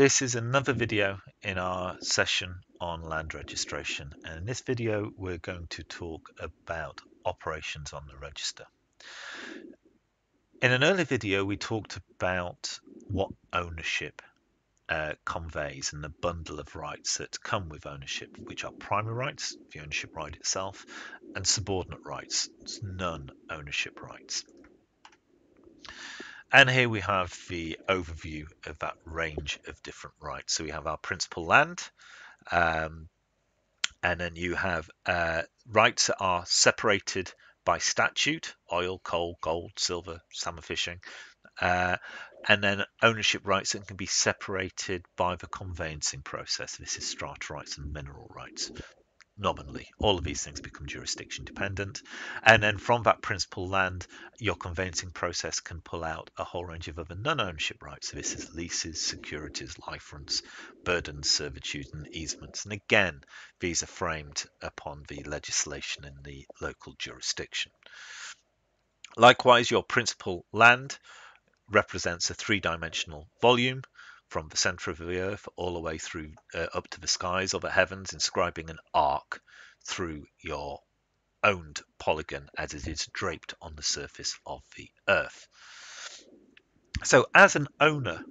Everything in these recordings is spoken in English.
This is another video in our session on land registration, and in this video we're going to talk about operations on the register. In an earlier video we talked about what ownership conveys and the bundle of rights that come with ownership, which are primary rights, the ownership right itself, and subordinate rights, non-ownership rights. And here we have the overview of that range of different rights. So we have our principal land, and then you have rights that are separated by statute: oil, coal, gold, silver, salmon fishing, and then ownership rights that can be separated by the conveyancing process. This is strata rights and mineral rights. Nominally, all of these things become jurisdiction dependent, and then from that principal land your conveyancing process can pull out a whole range of other non-ownership rights. So this is leases, securities, life rents, burdens, servitude, and easements, and again these are framed upon the legislation in the local jurisdiction. Likewise, your principal land represents a three-dimensional volume from the center of the earth all the way through up to the skies or the heavens, inscribing an arc through your owned polygon as it is draped on the surface of the earth. So as an owner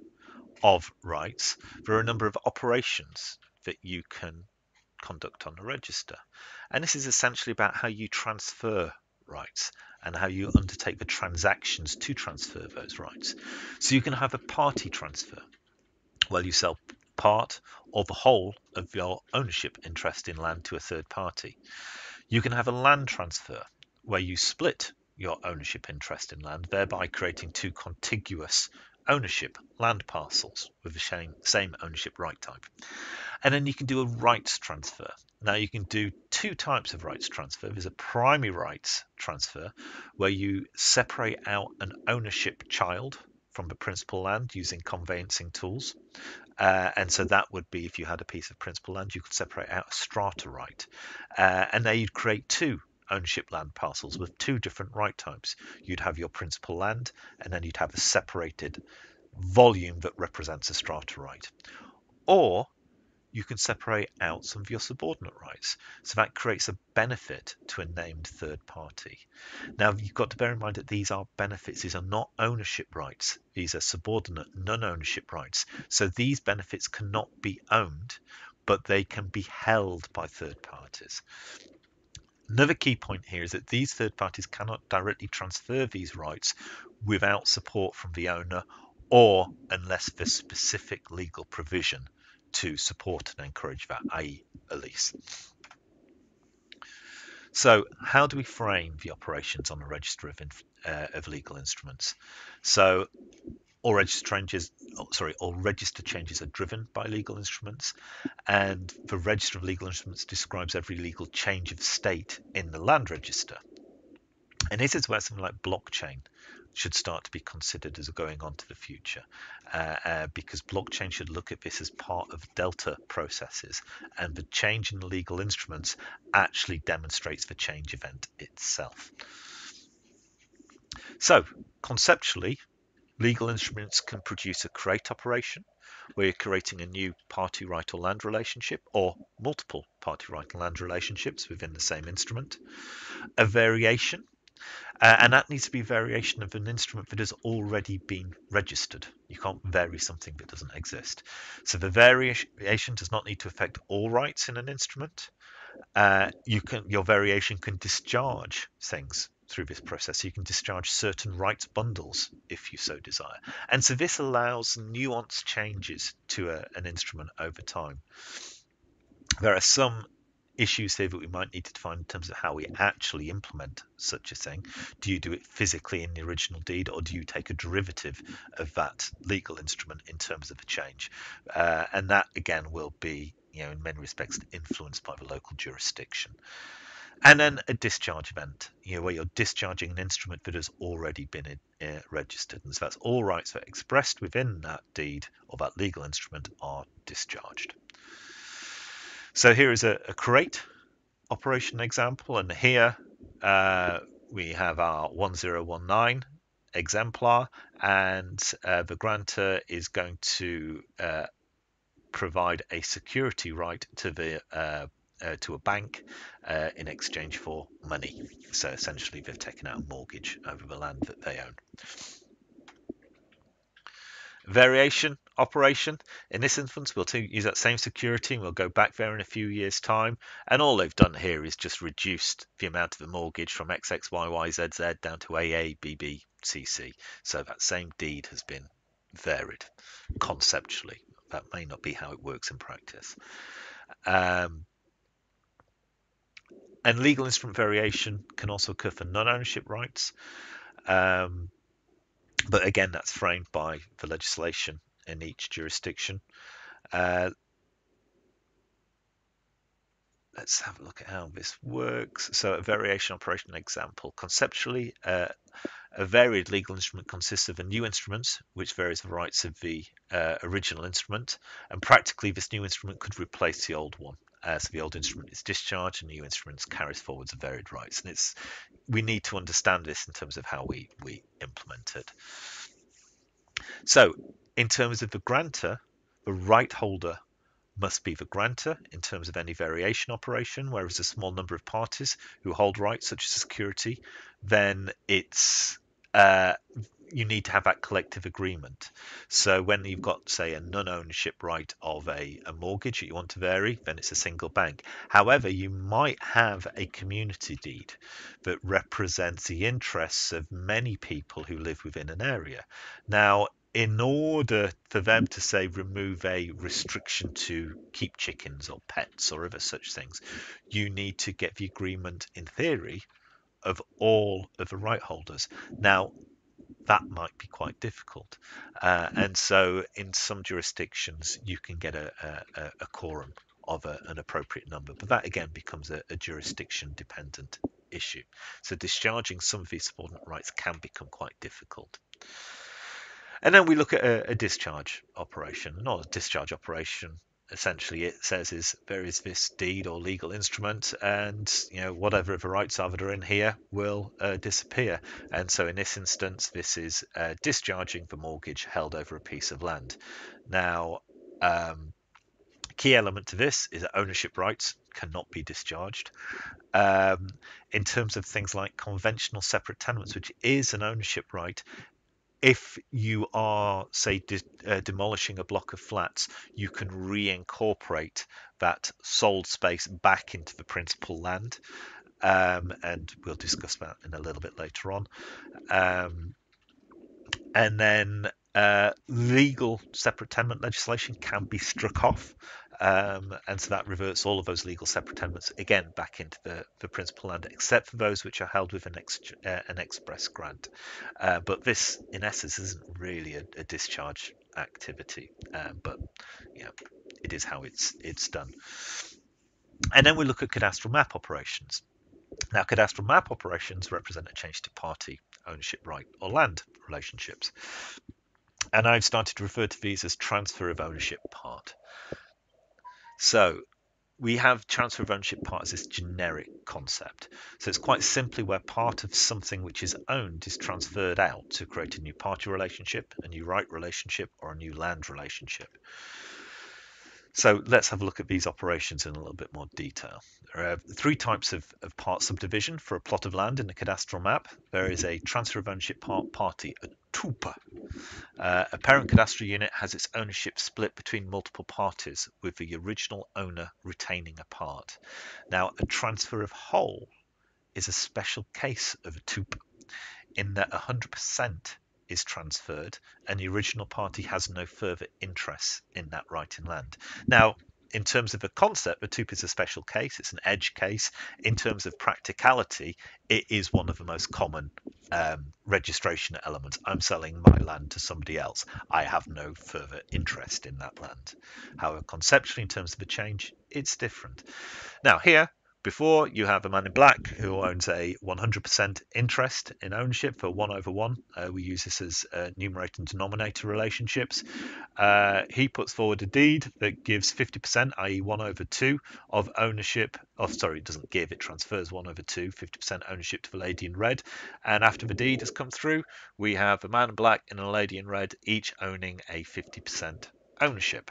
of rights, there are a number of operations that you can conduct on the register, and this is essentially about how you transfer rights and how you undertake the transactions to transfer those rights. So you can have a party transfer, where you sell part or the whole of your ownership interest in land to a third party. You can have a land transfer, where you split your ownership interest in land, thereby creating two contiguous ownership land parcels with the same ownership right type. And then you can do a rights transfer. Now you can do two types of rights transfer. There's a primary rights transfer, where you separate out an ownership child from the principal land using conveyancing tools. And so that would be, if you had a piece of principal land, you could separate out a strata right. And there you'd create two ownership land parcels with two different right types. You'd have your principal land, and then you'd have a separated volume that represents a strata right. Or you can separate out some of your subordinate rights. So that creates a benefit to a named third party. Now, you've got to bear in mind that these are benefits. These are not ownership rights. These are subordinate non-ownership rights. So these benefits cannot be owned, but they can be held by third parties. Another key point here is that these third parties cannot directly transfer these rights without support from the owner, or unless there's specific legal provision to support and encourage that, i.e. a lease. So how do we frame the operations on the register of legal instruments? So all register changes are driven by legal instruments, and the register of legal instruments describes every legal change of state in the land register. And this is where something like blockchain should start to be considered as going on to the future, because blockchain should look at this as part of delta processes, and the change in the legal instruments actually demonstrates the change event itself. So conceptually, legal instruments can produce a create operation, where you're creating a new party right or land relationship, or multiple party right and land relationships within the same instrument. A variation, and that needs to be variation of an instrument that has already been registered. You can't vary something that doesn't exist. So the variation does not need to affect all rights in an instrument. Your variation can discharge things through this process. So you can discharge certain rights bundles if you so desire. And so this allows nuanced changes to an instrument over time. There are some issues here that we might need to define in terms of how we actually implement such a thing. Do you do it physically in the original deed, or do you take a derivative of that legal instrument in terms of a change? And that again will be, in many respects, influenced by the local jurisdiction. And then a discharge event, where you're discharging an instrument that has already been registered. And so that's all rights that are expressed within that deed or that legal instrument are discharged. So here is a create operation example, and here we have our 1019 exemplar, and the grantor is going to provide a security right to to a bank in exchange for money. So essentially, they've taken out a mortgage over the land that they own. Variation operation. In this instance, we'll use that same security and we'll go back there in a few years' time. And all they've done here is just reduced the amount of the mortgage from XXYYZZ down to AABBCC. So that same deed has been varied conceptually. That may not be how it works in practice. And legal instrument variation can also occur for non-ownership rights. But again, that's framed by the legislation in each jurisdiction. Let's have a look at how this works. So a variation operation example. Conceptually, a varied legal instrument consists of a new instrument, which varies the rights of the original instrument, and practically this new instrument could replace the old one. So the old instrument is discharged, and the new instrument carries forward the varied rights. And we need to understand this in terms of how we implement it. So in terms of the grantor, the right holder must be the grantor in terms of any variation operation, whereas a small number of parties who hold rights such as security, then it's you need to have that collective agreement. So when you've got, say, a non-ownership right of a mortgage that you want to vary, then it's a single bank. However, you might have a community deed that represents the interests of many people who live within an area. Now, in order for them to, say, remove a restriction to keep chickens or pets or other such things, you need to get the agreement, in theory, of all of the right holders. Now, that might be quite difficult. And so in some jurisdictions, you can get a quorum of an appropriate number. But that, again, becomes a jurisdiction-dependent issue. So discharging some of these subordinate rights can become quite difficult. And then we look at a discharge operation. Not a discharge operation, essentially it says is there is this deed or legal instrument, and whatever the rights are that are in here will disappear. And so in this instance, this is discharging the mortgage held over a piece of land. Now, key element to this is that ownership rights cannot be discharged. In terms of things like conventional separate tenements, which is an ownership right, if you are, say, demolishing a block of flats, you can reincorporate that sold space back into the principal land. And we'll discuss that in a little bit later on. And then legal separate tenement legislation can be struck off. And so that reverts all of those legal separate tenements again back into the principal land, except for those which are held with an express grant. But this, in essence, isn't really a discharge activity, but it is how it's done. And then we look at cadastral map operations. Now, cadastral map operations represent a change to party ownership right or land relationships. And I've started to refer to these as transfer of ownership part. So we have transfer of ownership part as this generic concept. So it's quite simply where part of something which is owned is transferred out to create a new party relationship, a new right relationship, or a new land relationship. So let's have a look at these operations in a little bit more detail. There are three types of part subdivision for a plot of land in the cadastral map. There is a transfer of ownership part party, a tupa. A parent cadastral unit has its ownership split between multiple parties, with the original owner retaining a part. Now, a transfer of whole is a special case of a tupa, in that 100% is transferred and the original party has no further interest in that right in land. Now, in terms of the concept, the tupa is a special case. It's an edge case. In terms of practicality, it is one of the most common registration elements. I'm selling my land to somebody else. I have no further interest in that land. However, conceptually, in terms of the change, it's different. Now, here, before, you have a man in black who owns a 100% interest in ownership for 1/1. We use this as numerator and denominator relationships. He puts forward a deed that gives 50%, i.e. 1/2 of ownership. Oh, sorry, it doesn't give, it transfers 1/2, 50% ownership to the lady in red. And after the deed has come through, we have a man in black and a lady in red, each owning a 50% ownership.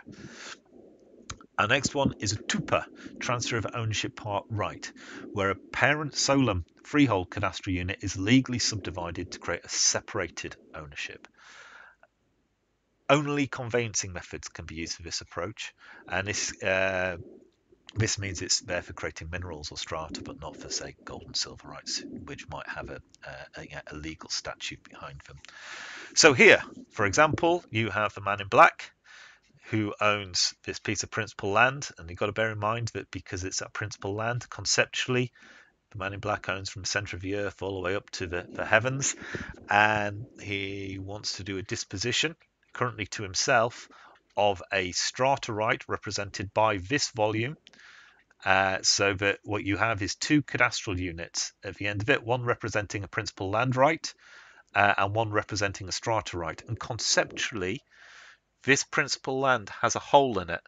Our next one is a TUPA, transfer of ownership part right, where a parent solum freehold cadastral unit is legally subdivided to create a separated ownership. Only conveyancing methods can be used for this approach, and this means it's there for creating minerals or strata, but not for, say, gold and silver rights, which might have a legal statute behind them. So here, for example, you have the man in black who owns this piece of principal land, and you've got to bear in mind that because it's that principal land, conceptually, the man in black owns from the center of the earth all the way up to the heavens, and he wants to do a disposition, currently to himself, of a strata right represented by this volume, so that what you have is two cadastral units at the end of it, one representing a principal land right, and one representing a strata right. And conceptually, this principal land has a hole in it,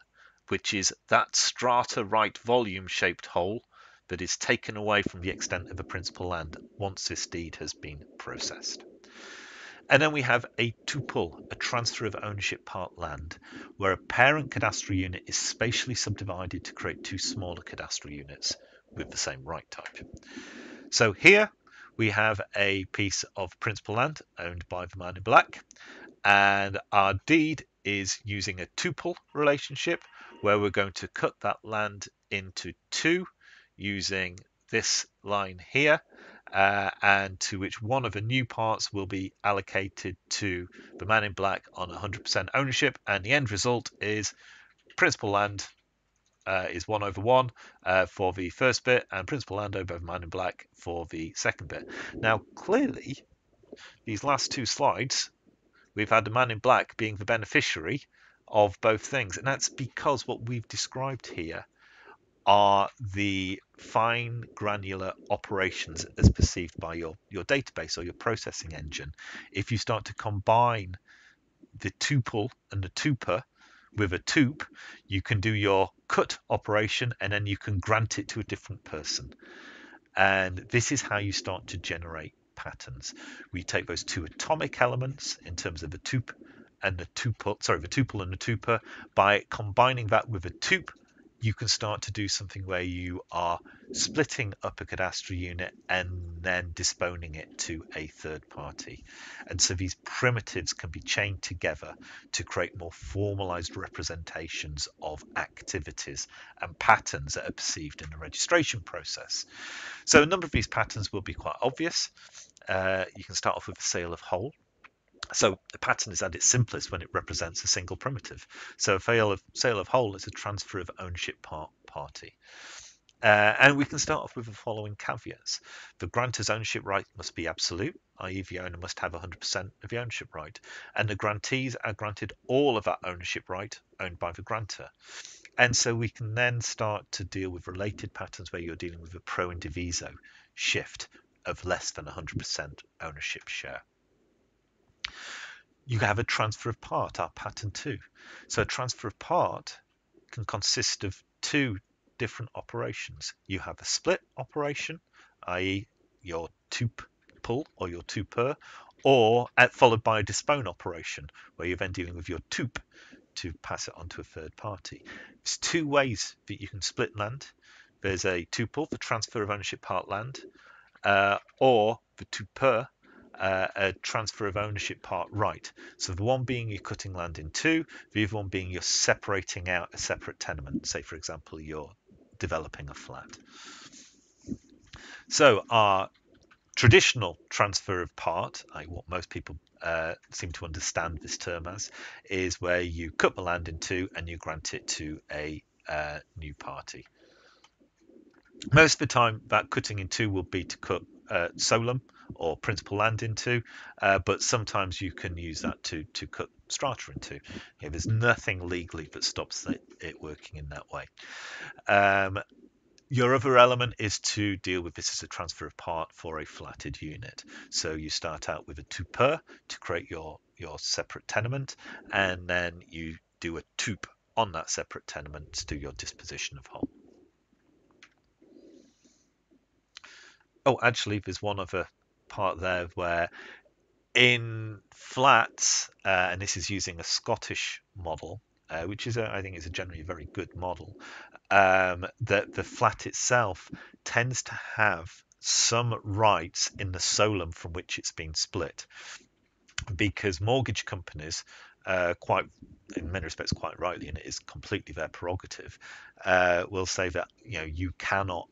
which is that strata right volume shaped hole that is taken away from the extent of the principal land once this deed has been processed. And then we have a tuple, a transfer of ownership part land, where a parent cadastral unit is spatially subdivided to create two smaller cadastral units with the same right type. So here we have a piece of principal land owned by the man in black, and our deed is using a tuple relationship where we're going to cut that land into two using this line here, and to which one of the new parts will be allocated to the man in black on 100% ownership, and the end result is principal land is 1/1 for the first bit, and principal land over man in black for the second bit. Now, clearly, these last two slides, we've had the man in black being the beneficiary of both things, and that's because what we've described here are the fine granular operations as perceived by your database or your processing engine. If you start to combine the tuple and the tuper with a tup, you can do your cut operation and then you can grant it to a different person. And this is how you start to generate patterns. We take those two atomic elements in terms of the tup and the tuple, the tuple and the tuper. By combining that with a tup, you can start to do something where you are splitting up a cadastral unit and then disponing it to a third party. And so these primitives can be chained together to create more formalized representations of activities and patterns that are perceived in the registration process. So a number of these patterns will be quite obvious. You can start off with a sale of whole. So the pattern is at its simplest when it represents a single primitive. So a sale of whole is a transfer of ownership party. And we can start off with the following caveats. The grantor's ownership right must be absolute, i.e. the owner must have 100% of the ownership right. And the grantees are granted all of that ownership right owned by the grantor. And so we can then start to deal with related patterns where you're dealing with a pro indiviso shift of less than 100% ownership share. You have a transfer of part, our pattern 2. So a transfer of part can consist of two different operations. You have a split operation, i.e. your tuple or your tuper, or followed by a dispone operation, where you're then dealing with your tup to pass it on to a third party. There's two ways that you can split land. There's a tuple, the transfer of ownership part land, or the tuper, a transfer of ownership part right. So the one being you're cutting land in two, the other one being you're separating out a separate tenement. Say, for example, you're developing a flat. So our traditional transfer of part, what most people seem to understand this term as, is where you cut the land in two and you grant it to a new party. Most of the time, that cutting in two will be to cut solum or principal land into, but sometimes you can use that to cut strata into. Okay, there's nothing legally that stops it working in that way. Your other element is to deal with this as a transfer of part for a flatted unit. So you start out with a tuper to create your separate tenement, and then you do a tup on that separate tenement to do your disposition of whole. Oh, actually, there's one other part there where in flats, and this is using a Scottish model, which is, I think, is a generally a very good model, that the flat itself tends to have some rights in the solum from which it's been split, because mortgage companies, quite in many respects quite rightly, and it is completely their prerogative, will say that you cannot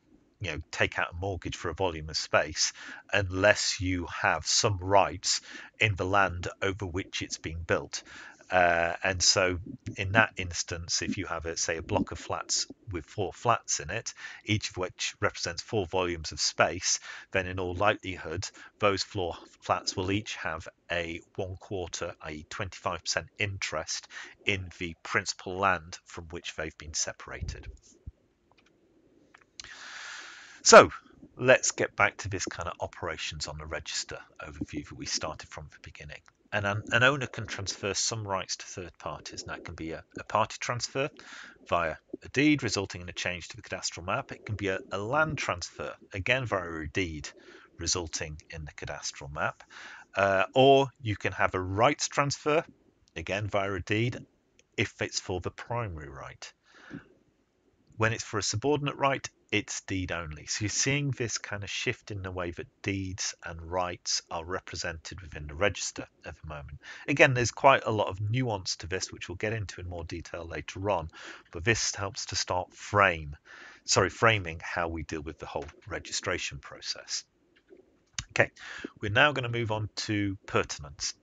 take out a mortgage for a volume of space unless you have some rights in the land over which it's being built. And so in that instance, if you have, say, a block of flats with 4 flats in it, each of which represents 4 volumes of space, then in all likelihood, those floor flats will each have a 1/4, i.e. 25% interest in the principal land from which they've been separated. So let's get back to this kind of operations on the register overview that we started from the beginning. And an owner can transfer some rights to third parties. Now, it can be a party transfer via a deed, resulting in a change to the cadastral map. It can be a land transfer, again via a deed, resulting in the cadastral map. Or you can have a rights transfer, again via a deed, if it's for the primary right. When it's for a subordinate right, it's deed only. So you're seeing this kind of shift in the way that deeds and rights are represented within the register at the moment. Again, there's quite a lot of nuance to this, which we'll get into in more detail later on, but this helps to start framing how we deal with the whole registration process. Okay, we're now going to move on to pertinence.